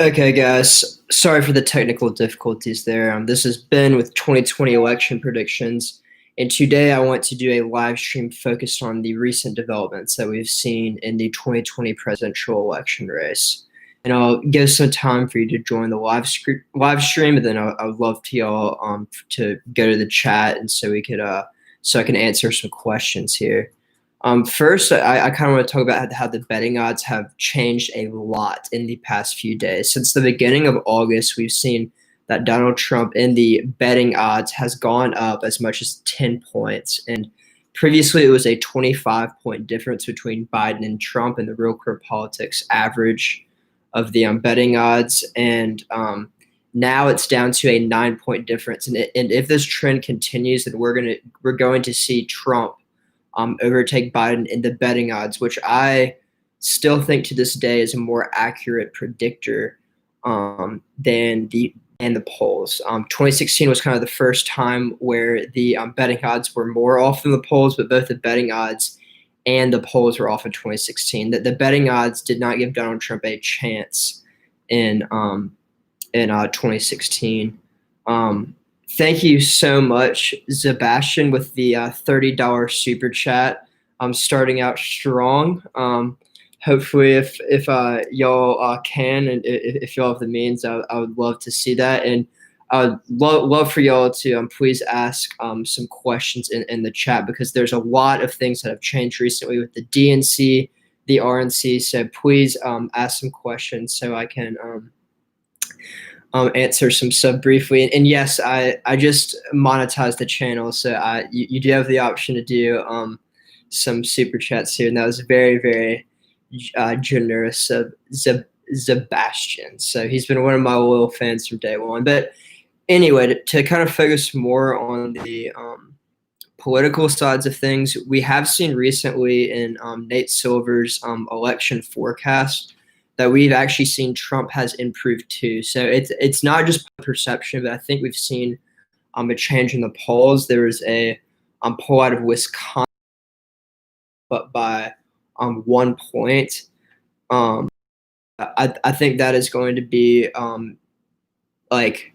Okay, guys. Sorry for the technical difficulties there. This is Ben with 2020 election predictions, and today I want to do a live stream focused on the recent developments that we've seen in the 2020 presidential election race. And I'll give some time for you to join the live stream, and then I would love to y'all to go to the chat, and so I can answer some questions here. First, I kind of want to talk about how the betting odds have changed a lot in the past few days. Since the beginning of August, we've seen that Donald Trump in the betting odds has gone up as much as 10 points. And previously, it was a 25-point difference between Biden and Trump in the Real Clear Politics average of the betting odds. And now it's down to a 9-point difference. And if this trend continues, then we're going to see Trump overtake Biden in the betting odds, which I still think to this day is a more accurate predictor than the polls. 2016 was kind of the first time where the betting odds were more off than the polls, but both the betting odds and the polls were off in 2016. That the betting odds did not give Donald Trump a chance in 2016. Thank you so much, Sebastian, with the $30 super chat. I'm starting out strong. Hopefully, if y'all can, and if y'all have the means, I would love to see that. And I would love for y'all to please ask some questions in the chat, because there's a lot of things that have changed recently with the DNC, the RNC. So please ask some questions so I can answer some stuff briefly. And yes, I just monetized the channel, so you do have the option to do some super chats here, and that was very, very generous of Sebastian. So he's been one of my loyal fans from day one. But anyway, to kind of focus more on the political sides of things, we have seen recently in Nate Silver's election forecast that we've actually seen Trump has improved too. So it's not just perception, but I think we've seen a change in the polls. There was a poll out of Wisconsin, but by 1 point. I think that is going to be like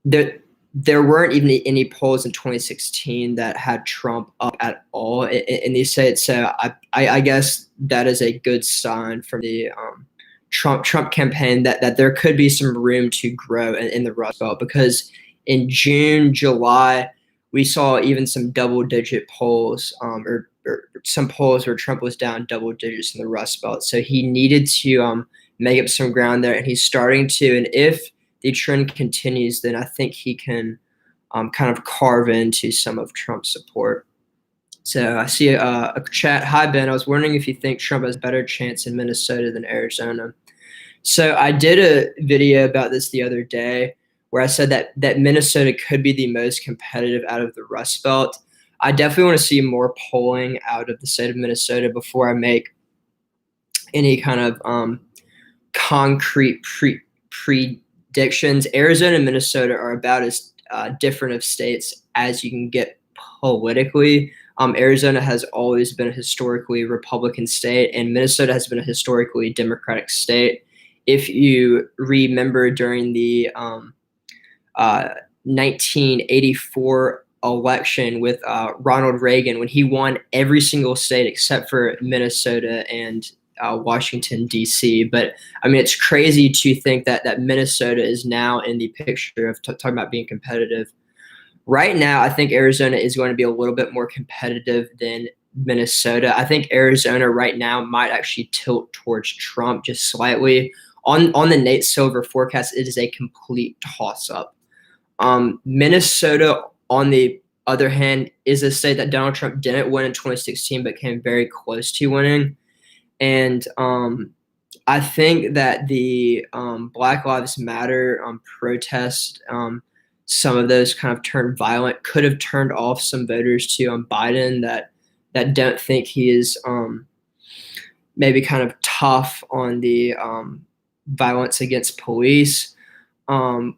there weren't even any polls in 2016 that had Trump up at all in these states. So I guess that is a good sign from the Trump campaign that there could be some room to grow in the Rust Belt, because in June, July, we saw even some double-digit polls or some polls where Trump was down double digits in the Rust Belt. So he needed to make up some ground there, and he's starting to. And if the trend continues, then I think he can kind of carve into some of Trump's support. So I see a chat. Hi, Ben. I was wondering if you think Trump has a better chance in Minnesota than Arizona. So I did a video about this the other day where I said that Minnesota could be the most competitive out of the Rust Belt. I definitely want to see more polling out of the state of Minnesota before I make any kind of concrete predictions. Arizona and Minnesota are about as different of states as you can get politically. Arizona has always been a historically Republican state, and Minnesota has been a historically Democratic state. If you remember during the 1984 election with Ronald Reagan, when he won every single state except for Minnesota and Washington, D.C. But I mean, it's crazy to think that Minnesota is now in the picture of talking about being competitive. Right now, I think Arizona is going to be a little bit more competitive than Minnesota. I think Arizona right now might actually tilt towards Trump just slightly. On the Nate Silver forecast, it is a complete toss-up. Minnesota, on the other hand, is a state that Donald Trump didn't win in 2016 but came very close to winning. And I think that the Black Lives Matter protest, some of those kind of turned violent, could have turned off some voters to Biden that don't think he is maybe kind of tough on the violence against police.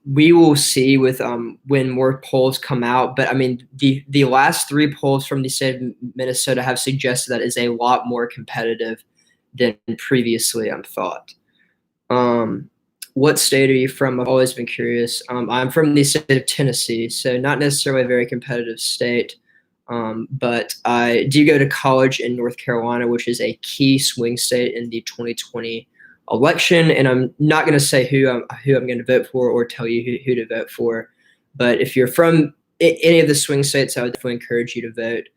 We will see with when more polls come out, but I mean the last 3 polls from the state of Minnesota have suggested that is a lot more competitive than previously thought. What state are you from? I've always been curious. I'm from the state of Tennessee, so not necessarily a very competitive state. But I do go to college in North Carolina, which is a key swing state in the 2020 election. And I'm not going to say who I'm going to vote for or tell you who to vote for. But if you're from any of the swing states, I would definitely encourage you to vote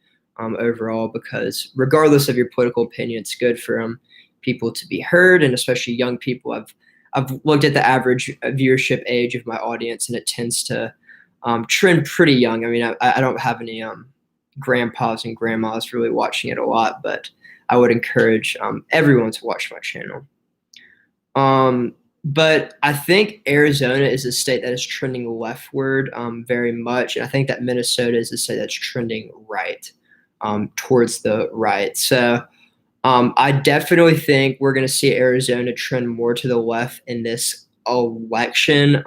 overall, because regardless of your political opinion, it's good for people to be heard, and especially young people. I've looked at the average viewership age of my audience, and it tends to trend pretty young. I mean, I don't have any grandpas and grandmas really watching it a lot, but I would encourage everyone to watch my channel. But I think Arizona is a state that is trending leftward very much, and I think that Minnesota is a state that's trending right, towards the right. So I definitely think we're going to see Arizona trend more to the left in this election.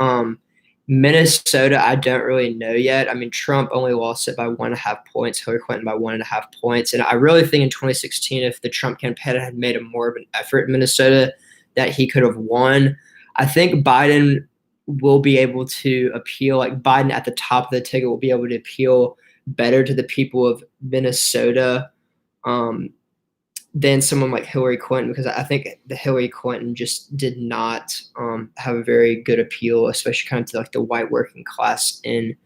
Minnesota, I don't really know yet. I mean, Trump only lost it by 1.5 points, Hillary Clinton by 1.5 points. And I really think in 2016, if the Trump campaign had made more of an effort in Minnesota, that he could have won. I think Biden will be able to appeal, like Biden at the top of the ticket will be able to appeal better to the people of Minnesota than someone like Hillary Clinton, because I think the Hillary Clinton just did not have a very good appeal, especially kind of to like the white working class in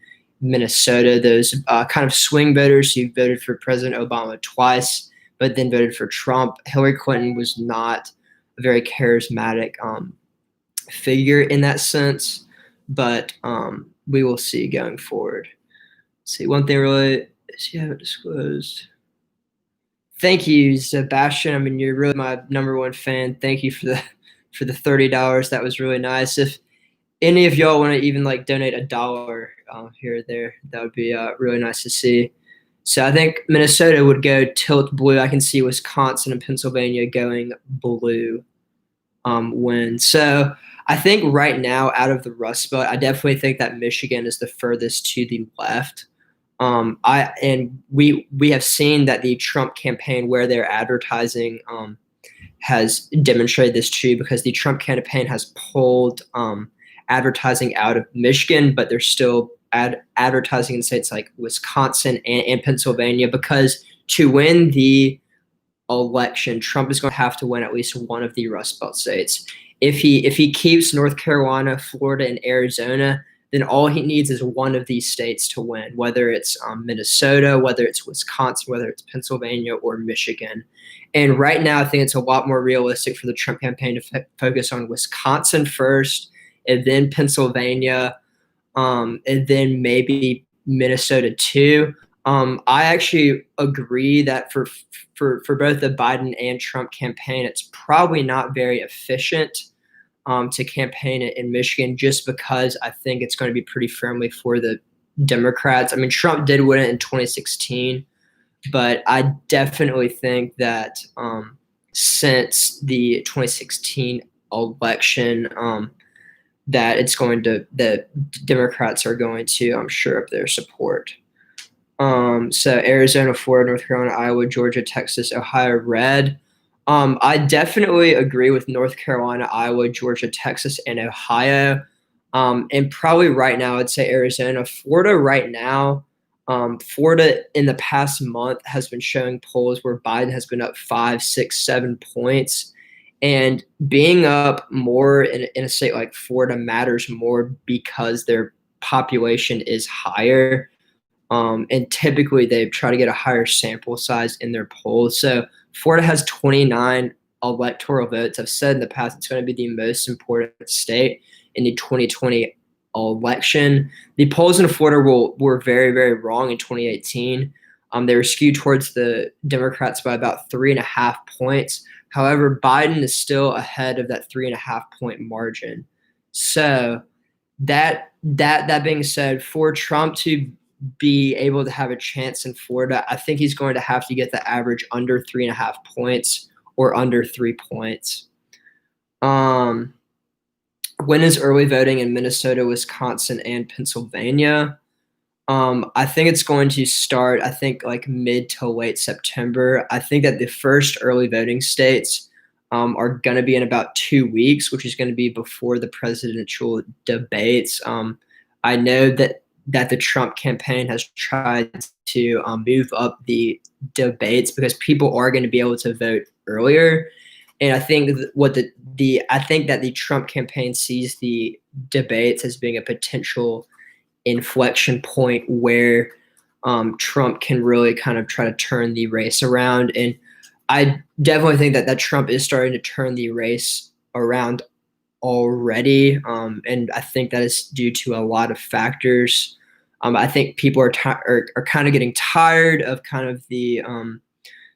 Minnesota. Those kind of swing voters who voted for President Obama twice, but then voted for Trump. Hillary Clinton was not a very charismatic figure in that sense, but we will see going forward. Let's see, one thing really is you haven't disclosed. Thank you, Sebastian. I mean, you're really my number one fan. Thank you for the $30. That was really nice. If any of y'all want to even like donate $1 here or there, that would be really nice to see. So I think Minnesota would go tilt blue. I can see Wisconsin and Pennsylvania going blue win. So I think right now, out of the Rust Belt, I definitely think that Michigan is the furthest to the left. We have seen that the Trump campaign, where they're advertising, has demonstrated this too, because the Trump campaign has pulled advertising out of Michigan, but they're still advertising in states like Wisconsin and Pennsylvania, because to win the election, Trump is going to have to win at least one of the Rust Belt states. If he keeps North Carolina, Florida, and Arizona, then all he needs is one of these states to win, whether it's Minnesota, whether it's Wisconsin, whether it's Pennsylvania or Michigan. And right now, I think it's a lot more realistic for the Trump campaign to focus on Wisconsin first, and then Pennsylvania, and then maybe Minnesota too. I actually agree that for both the Biden and Trump campaign, it's probably not very efficient to campaign in Michigan, just because I think it's going to be pretty friendly for the Democrats. I mean, Trump did win it in 2016, but I definitely think that since the 2016 election, that the Democrats are going to shore up their support. So Arizona, Florida, North Carolina, Iowa, Georgia, Texas, Ohio, red. I definitely agree with North Carolina, Iowa, Georgia, Texas, and Ohio. And probably right now, I'd say Arizona. Florida right now, Florida in the past month has been showing polls where Biden has been up 5, 6, 7 points. And being up more in a state like Florida matters more because their population is higher. And typically they try to get a higher sample size in their polls. So Florida has 29 electoral votes. I've said in the past it's going to be the most important state in the 2020 election. The polls in Florida were very, very wrong in 2018. They were skewed towards the Democrats by about 3.5 points. However, Biden is still ahead of that 3.5 point margin. So that being said, for Trump to be able to have a chance in Florida, I think he's going to have to get the average under 3.5 points or under 3 points. When is early voting in Minnesota, Wisconsin, and Pennsylvania? I think it's going to start, I think, like mid to late September. I think that the first early voting states are going to be in about 2 weeks, which is going to be before the presidential debates. I know that the Trump campaign has tried to move up the debates because people are going to be able to vote earlier. And I think I think that the Trump campaign sees the debates as being a potential inflection point where Trump can really kind of try to turn the race around. And I definitely think that Trump is starting to turn the race around already. And I think that is due to a lot of factors. I think people are kind of getting tired of kind of the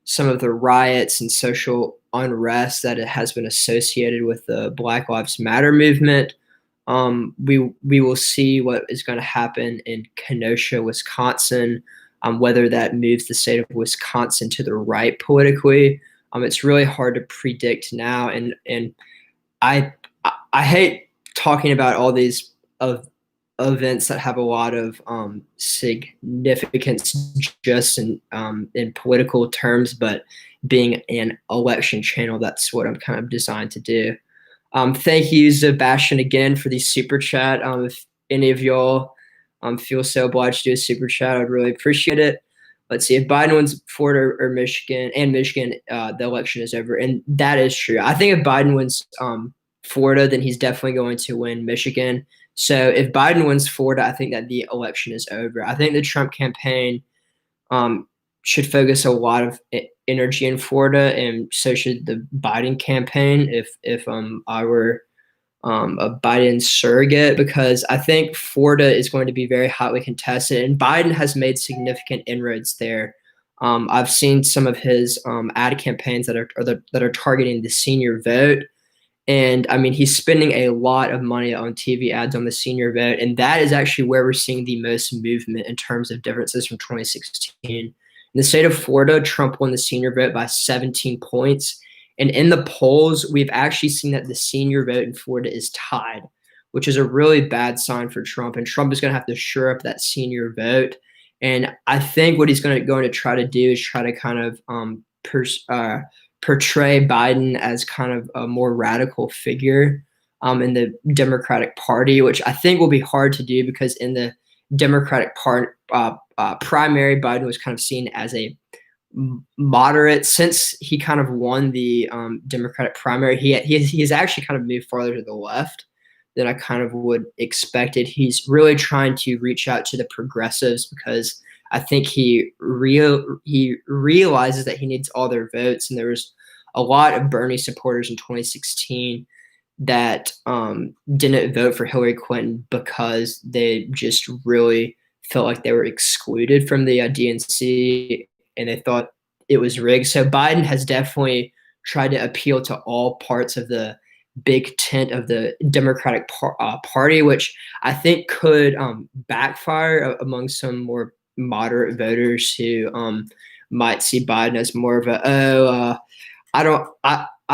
some of the riots and social unrest that it has been associated with the Black Lives Matter movement. We will see what is going to happen in Kenosha, Wisconsin, whether that moves the state of Wisconsin to the right politically. It's really hard to predict now, and I I hate talking about all these of events that have a lot of significance just in political terms, but being an election channel, that's what I'm kind of designed to do. Thank you, Sebastian, again for the super chat. If any of y'all feel so obliged to do a super chat, I'd really appreciate it. Let's see if Biden wins Florida or Michigan, the election is over, and that is true. I think if Biden wins Florida, then he's definitely going to win Michigan. So if Biden wins Florida, I think that the election is over. I think the Trump campaign should focus a lot of energy in Florida, and so should the Biden campaign. If I were a Biden surrogate, because I think Florida is going to be very hotly contested, and Biden has made significant inroads there. I've seen some of his ad campaigns that are targeting the senior vote. And I mean, he's spending a lot of money on TV ads on the senior vote. And that is actually where we're seeing the most movement in terms of differences from 2016. In the state of Florida, Trump won the senior vote by 17 points. And in the polls, we've actually seen that the senior vote in Florida is tied, which is a really bad sign for Trump. And Trump is going to have to shore up that senior vote. And I think what he's going to try to do is try to kind of portray Biden as kind of a more radical figure in the Democratic Party, which I think will be hard to do because in the Democratic primary, Biden was kind of seen as a moderate. Since he kind of won the Democratic primary, he has actually kind of moved farther to the left than I kind of would expected. He's really trying to reach out to the progressives because I think he realizes that he needs all their votes, and there was a lot of Bernie supporters in 2016 that didn't vote for Hillary Clinton because they just really felt like they were excluded from the DNC and they thought it was rigged. So Biden has definitely tried to appeal to all parts of the big tent of the Democratic Party, which I think could backfire among some more moderate voters who might see Biden as more of I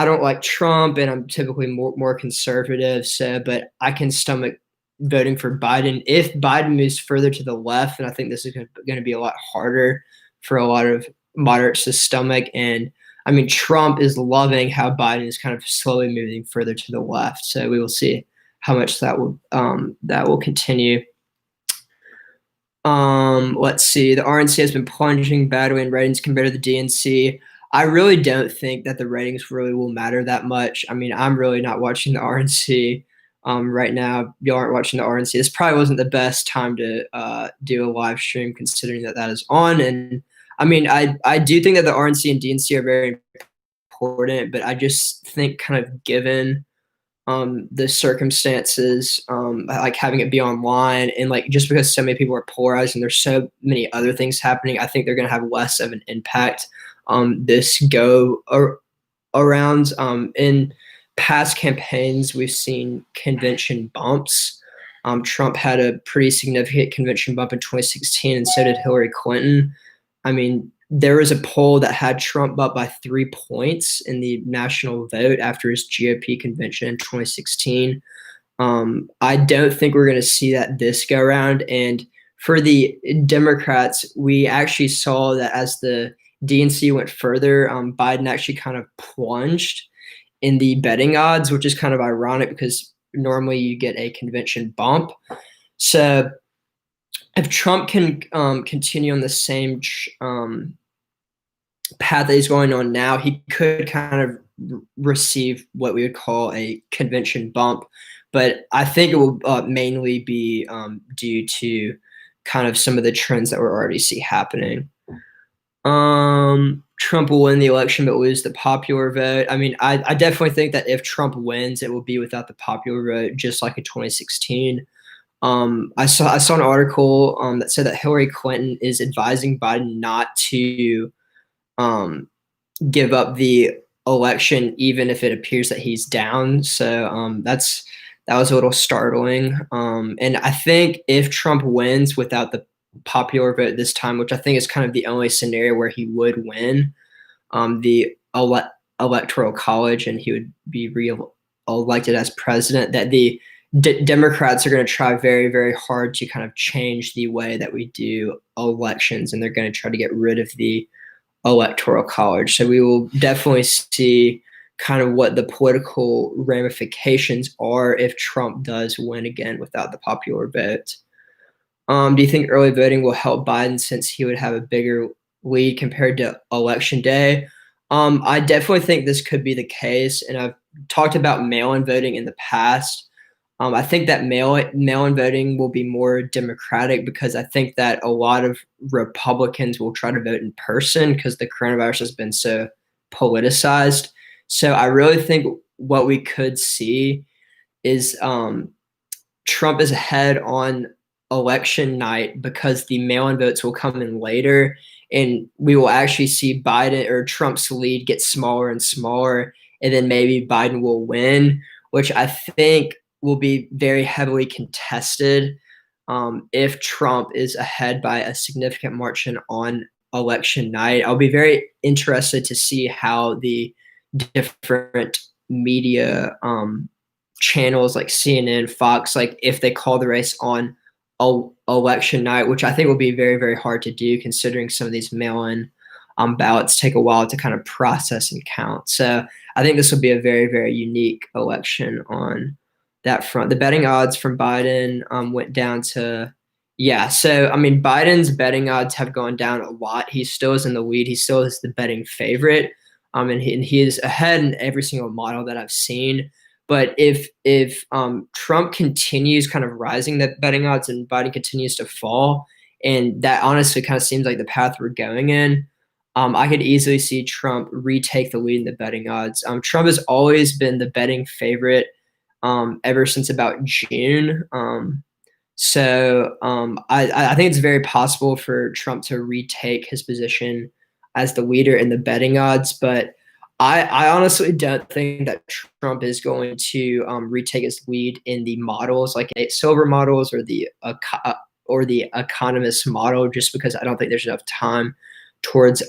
don't like Trump, and I'm typically more conservative. So, but I can stomach voting for Biden. If Biden moves further to the left, and I think this is going to be a lot harder for a lot of moderates to stomach. And I mean, Trump is loving how Biden is kind of slowly moving further to the left. So we will see how much that will continue. Let's see. The RNC has been plunging badly in ratings compared to the DNC. I really don't think that the ratings really will matter that much. I mean, I'm really not watching the RNC right now. You aren't watching the RNC. This probably wasn't the best time to do a live stream, considering that is on. And I mean, I do think that the RNC and DNC are very important, but I just think kind of given the circumstances, like having it be online, and like just because so many people are polarized and there's so many other things happening, I think they're going to have less of an impact this go around. In past campaigns, we've seen convention bumps. Trump had a pretty significant convention bump in 2016, and so did Hillary Clinton. I mean, there was a poll that had Trump up by 3 points in the national vote after his GOP convention in 2016. I don't think we're going to see that this go around. And for the Democrats, we actually saw that as the DNC went further, Biden actually kind of plunged in the betting odds, which is kind of ironic because normally you get a convention bump. So if Trump can continue on the same path that he's going on now, he could kind of receive what we would call a convention bump. But I think it will mainly be due to kind of some of the trends that we're already see happening. Trump will win the election but lose the popular vote. I mean, I definitely think that if Trump wins, it will be without the popular vote, just like in 2016. I saw an article that said that Hillary Clinton is advising Biden not to um, give up the election, even if it appears that he's down. So that was a little startling. And I think if Trump wins without the popular vote this time, which I think is kind of the only scenario where he would win the electoral college and he would be re-elected as president, that the Democrats are going to try very, very hard to kind of change the way that we do elections, and they're going to try to get rid of the electoral college. So we will definitely see kind of what the political ramifications are if Trump does win again without the popular vote. Do you think early voting will help Biden since he would have a bigger lead compared to election day? I definitely think this could be the case, and I've talked about mail-in voting in the past. I think that mail-in voting will be more democratic because I think that a lot of Republicans will try to vote in person because the coronavirus has been so politicized. So I really think what we could see is Trump is ahead on election night because the mail-in votes will come in later, and we will actually see Biden or Trump's lead get smaller and smaller, and then maybe Biden will win, which I think will be very heavily contested if Trump is ahead by a significant margin on election night. I'll be very interested to see how the different media channels like CNN, Fox, like if they call the race on election night, which I think will be very, very hard to do considering some of these mail-in ballots take a while to kind of process and count. So I think this will be a very, very unique election on that front. The betting odds from Biden went down to, yeah. So, I mean, Biden's betting odds have gone down a lot. He still is in the lead. He still is the betting favorite. And he is ahead in every single model that I've seen. But if Trump continues kind of rising the betting odds and Biden continues to fall, and that honestly kind of seems like the path we're going in, I could easily see Trump retake the lead in the betting odds. Trump has always been the betting favorite ever since about June. I think it's very possible for Trump to retake his position as the leader in the betting odds, but I honestly don't think that Trump is going to retake his lead in the models, like silver models or the economist model, just because I don't think there's enough time towards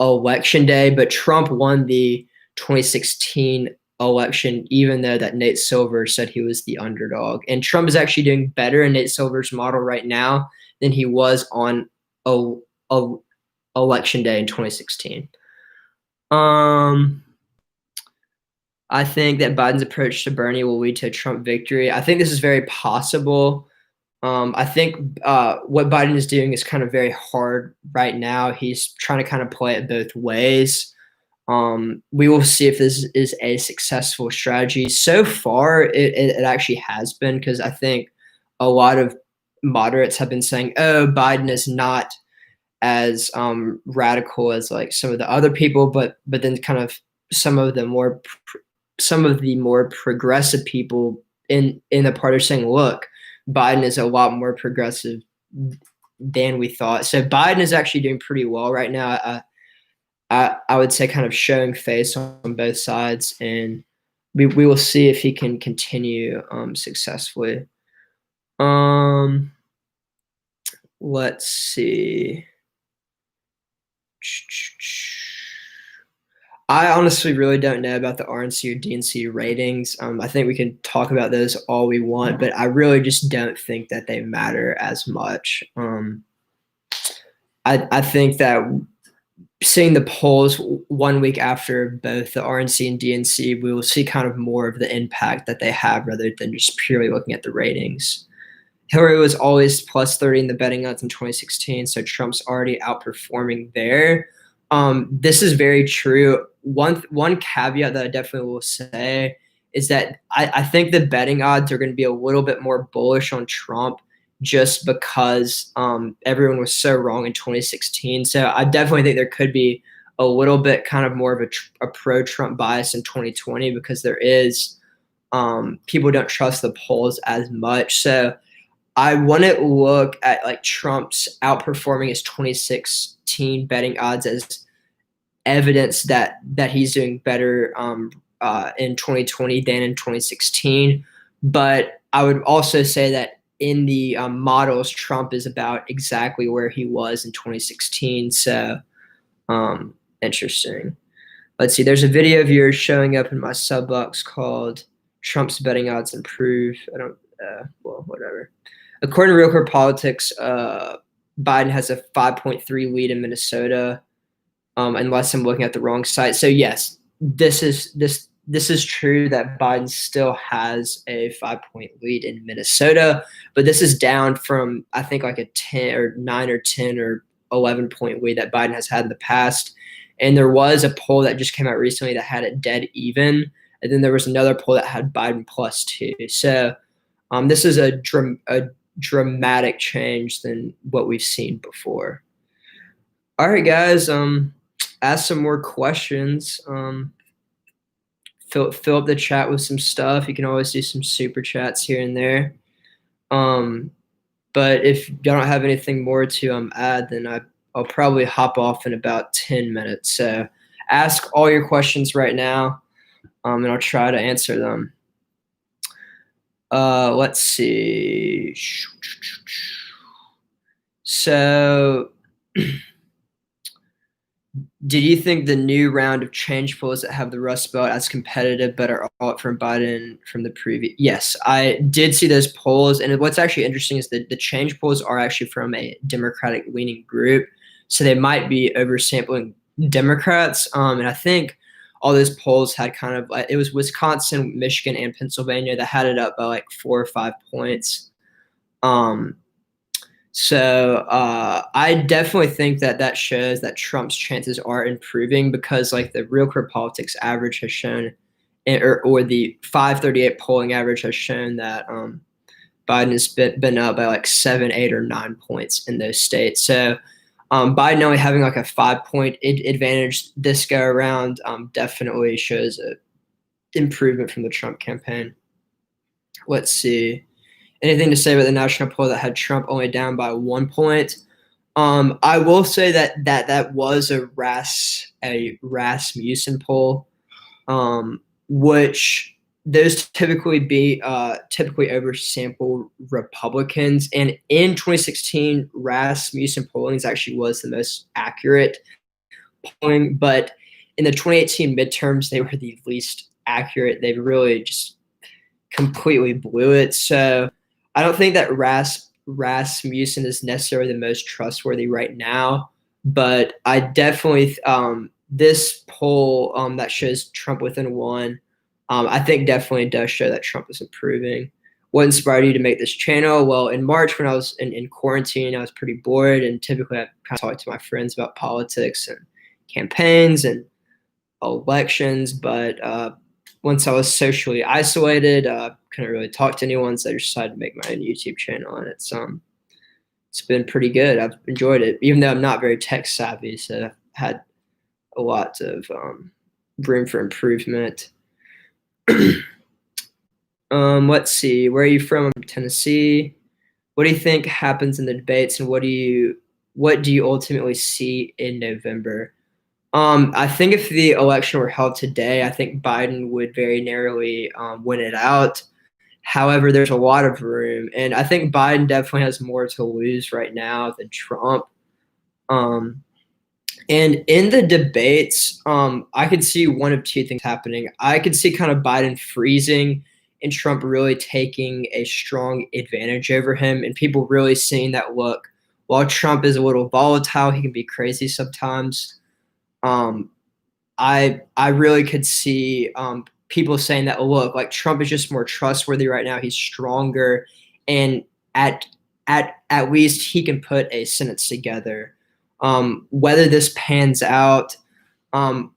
election day. But Trump won the 2016 election, even though that Nate Silver said he was the underdog. And Trump is actually doing better in Nate Silver's model right now than he was on election day in 2016. I think that Biden's approach to Bernie will lead to a Trump victory. I think this is very possible. I think what Biden is doing is kind of very hard right now. He's trying to kind of play it both ways. We will see if this is a successful strategy. So far, it actually has been, because I think a lot of moderates have been saying, oh, Biden is not as radical as like some of the other people, but then kind of some of the more progressive people in the party are saying, look, Biden is a lot more progressive than we thought. So Biden is actually doing pretty well right now. I would say kind of showing face on both sides, and we will see if he can continue successfully. Let's see. I honestly really don't know about the RNC or DNC ratings. I think we can talk about those all we want, but I really just don't think that they matter as much. I think that seeing the polls 1 week after both the RNC and DNC, we will see kind of more of the impact that they have rather than just purely looking at the ratings. Hillary was always plus 30 in the betting odds in 2016, so Trump's already outperforming there. This is very true. One caveat that I definitely will say is that I think the betting odds are going to be a little bit more bullish on Trump just because everyone was so wrong in 2016. So I definitely think there could be a little bit kind of more of a pro-Trump bias in 2020 because there is people don't trust the polls as much. So I want to look at like Trump's outperforming his 2016 betting odds as evidence that he's doing better in 2020 than in 2016. But I would also say that in the models, Trump is about exactly where he was in 2016. So interesting. Let's see. There's a video of yours showing up in my sub box called "Trump's Betting Odds Improve." I don't. Well, whatever. According to Real Clear Politics, Biden has a 5.3 lead in Minnesota, unless I'm looking at the wrong site. So yes, this is true that Biden still has a 5-point lead in Minnesota, but this is down from I think like a 10 or 9 or 10 or 11-point lead that Biden has had in the past. And there was a poll that just came out recently that had it dead even, and then there was another poll that had Biden +2. So this is a dramatic change than what we've seen before. All right, guys. Ask some more questions. Fill up the chat with some stuff. You can always do some super chats here and there. But if you don't have anything more to add, then I'll probably hop off in about 10 minutes. So ask all your questions right now, and I'll try to answer them. Let's see. So did you think the new round of change polls that have the Rust Belt as competitive but are all up from Biden from the previous? Yes, I did see those polls. And what's actually interesting is that the change polls are actually from a Democratic leaning group. So they might be oversampling Democrats. And I think all those polls had kind of it was Wisconsin, Michigan, and Pennsylvania that had it up by like 4 or 5 points. So I definitely think that shows that Trump's chances are improving because like the Real Clear Politics average has shown, or the 538 polling average has shown that Biden has been up by like 7, 8, or 9 points in those states. So Biden only having like a 5-point advantage this go around definitely shows an improvement from the Trump campaign. Let's see. Anything to say about the national poll that had Trump only down by 1 point? I will say that was a Rasmussen poll, which those typically oversample Republicans. And in 2016, Rasmussen polling actually was the most accurate polling, but in the 2018 midterms, they were the least accurate. They really just completely blew it. So I don't think that Rasmussen is necessarily the most trustworthy right now, but I definitely this poll that shows Trump within 1, I think definitely does show that Trump is improving. What inspired you to make this channel? Well, in March when I was in quarantine, I was pretty bored, and typically I kind of talk to my friends about politics and campaigns and elections, but once I was socially isolated, couldn't really talk to anyone, so I decided to make my own YouTube channel, and it's been pretty good. I've enjoyed it, even though I'm not very tech savvy, so I've had a lot of room for improvement. Let's see. Where are you from? I'm from Tennessee. What do you think happens in the debates, and what do you ultimately see in November? I think if the election were held today, I think Biden would very narrowly win it out. However, there's a lot of room, and I think Biden definitely has more to lose right now than Trump. And in the debates, I could see one of two things happening. I could see kind of Biden freezing and Trump really taking a strong advantage over him, and people really seeing that, look, while Trump is a little volatile, he can be crazy sometimes. Um, I really could see people saying that, look, like Trump is just more trustworthy right now. He's stronger, and at at least he can put a sentence together. Whether this pans out, um,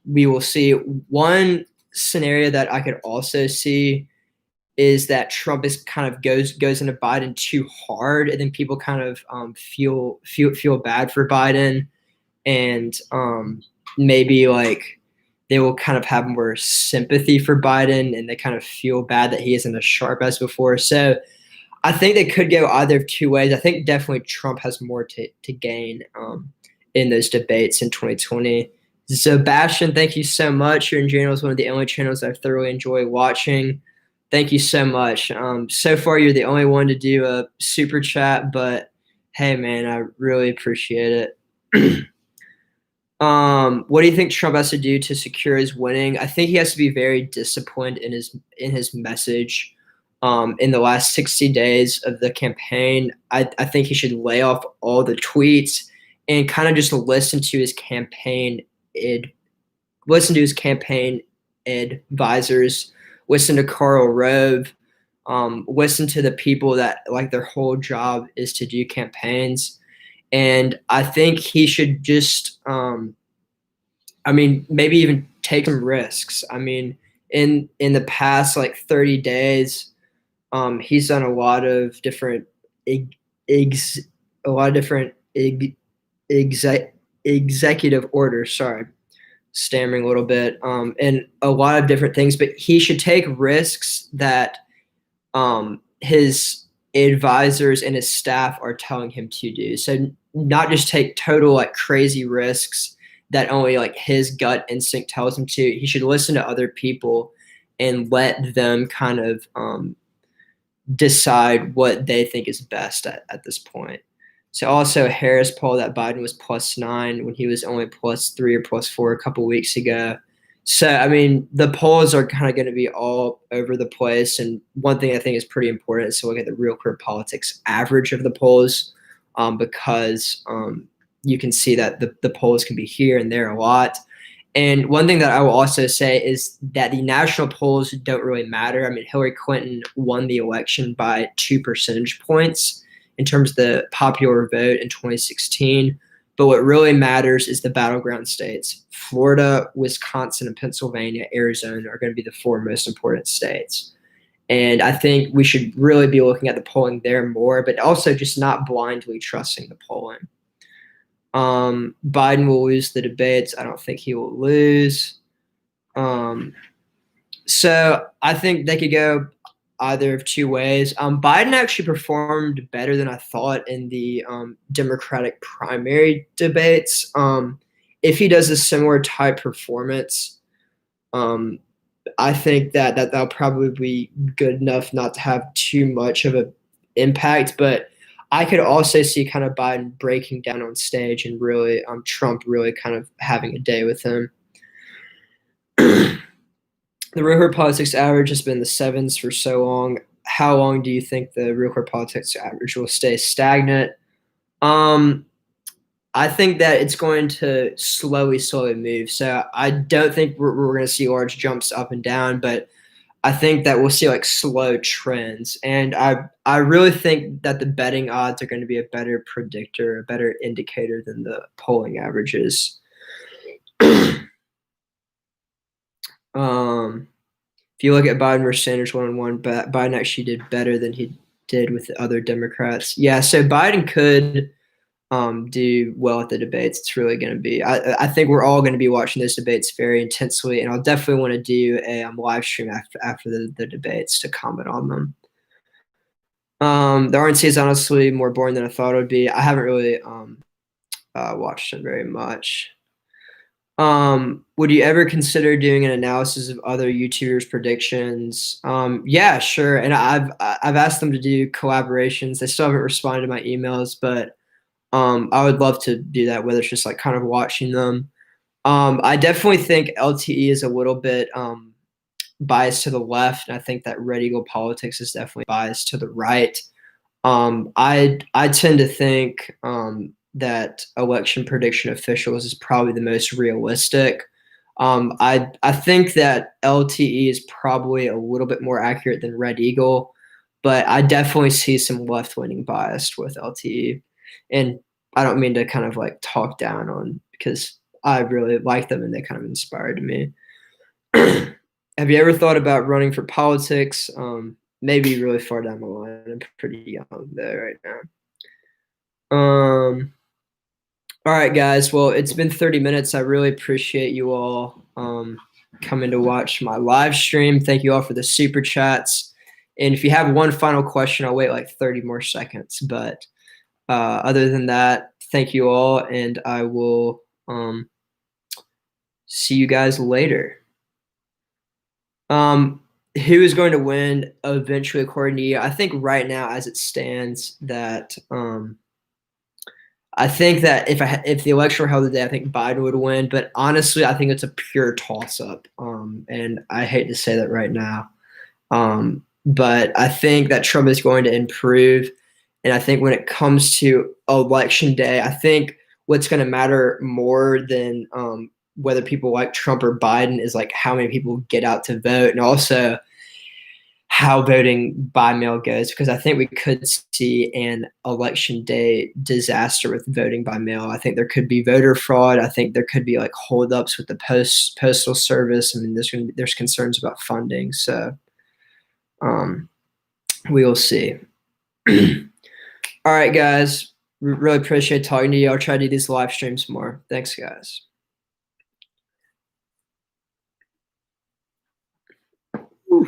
we will see. One scenario that I could also see is that Trump is kind of goes into Biden too hard, and then people kind of feel bad for Biden, and maybe like they will kind of have more sympathy for Biden, and they kind of feel bad that he isn't as sharp as before. So I think they could go either of two ways. I think definitely Trump has more to gain in those debates in 2020. Sebastian, thank you so much. Your channel is one of the only channels I thoroughly enjoy watching. Thank you so much. So far, you're the only one to do a super chat, but hey, man, I really appreciate it. What do you think Trump has to do to secure his winning? I think he has to be very disciplined in his message. In the last 60 days of the campaign, I think he should lay off all the tweets and kind of just listen to his campaign advisors, listen to Karl Rove, listen to the people that like their whole job is to do campaigns. And I think he should just, maybe even take some risks. I mean, in the past like 30 days, he's done a lot of different ex, a lot of different executive orders. Sorry, stammering a little bit, and a lot of different things. But he should take risks that his advisors and his staff are telling him to do. So not just take total like crazy risks that only like his gut instinct tells him to. He should listen to other people and let them kind of decide what they think is best at this point. So also Harris poll that Biden was +9 when he was only +3 or +4 a couple weeks ago. So I mean, the polls are kind of going to be all over the place. And one thing I think is pretty important is to look at the Real Clear Politics average of the polls, because you can see that the polls can be here and there a lot. And one thing that I will also say is that the national polls don't really matter. I mean, Hillary Clinton won the election by 2 percentage points in terms of the popular vote in 2016. But what really matters is the battleground states. Florida, Wisconsin, and Pennsylvania, Arizona are going to be the 4 most important states. And I think we should really be looking at the polling there more, but also just not blindly trusting the polling. Biden will lose the debates. I don't think he will lose. So I think they could go either of two ways. Biden actually performed better than I thought in the Democratic primary debates. If he does a similar type performance, I think that'll probably be good enough not to have too much of an impact. But I could also see kind of Biden breaking down on stage and really Trump really kind of having a day with him. The Real Clear Politics average has been the sevens for so long. How long do you think the Real Clear Politics average will stay stagnant? I think that it's going to slowly move. So I don't think we're going to see large jumps up and down, but I think that we'll see like slow trends. And I really think that the betting odds are going to be a better predictor, a better indicator than the polling averages. If you look at Biden versus Sanders 1-on-1, Biden actually did better than he did with the other Democrats. Yeah, so Biden could do well at the debates. It's really going to be. I think we're all going to be watching those debates very intensely, and I'll definitely want to do a live stream after the debates to comment on them. The RNC is honestly more boring than I thought it would be. I haven't really watched it very much. Would you ever consider doing an analysis of other YouTubers' predictions? Yeah, sure. And I've asked them to do collaborations. They still haven't responded to my emails, but I would love to do that, whether it's just like kind of watching them. I definitely think LTE is a little bit biased to the left, and I think that Red Eagle Politics is definitely biased to the right. I tend to think that election prediction officials is probably the most realistic. I think that LTE is probably a little bit more accurate than Red Eagle, but I definitely see some left-leaning bias with LTE. And I don't mean to kind of like talk down on, because I really like them and they kind of inspired me. Have you ever thought about running for politics? Maybe really far down the line. I'm pretty young there right now. All right, guys. Well, it's been 30 minutes. I really appreciate you all coming to watch my live stream. Thank you all for the super chats. And if you have one final question, I'll wait like 30 more seconds. But other than that, thank you all, and I will see you guys later. Who is going to win eventually according to you? I think right now, as it stands, that I think that if the election were held today, I think Biden would win. But honestly, I think it's a pure toss-up. And I hate to say that right now. But I think that Trump is going to improve. And I think when it comes to election day, I think what's going to matter more than whether people like Trump or Biden is like how many people get out to vote, and also how voting by mail goes, because I think we could see an election day disaster with voting by mail. I think there could be voter fraud. I think there could be like holdups with the postal service. I mean, there's concerns about funding. So we will see. All right, guys. Really appreciate talking to you. I'll try to do these live streams more. Thanks, guys.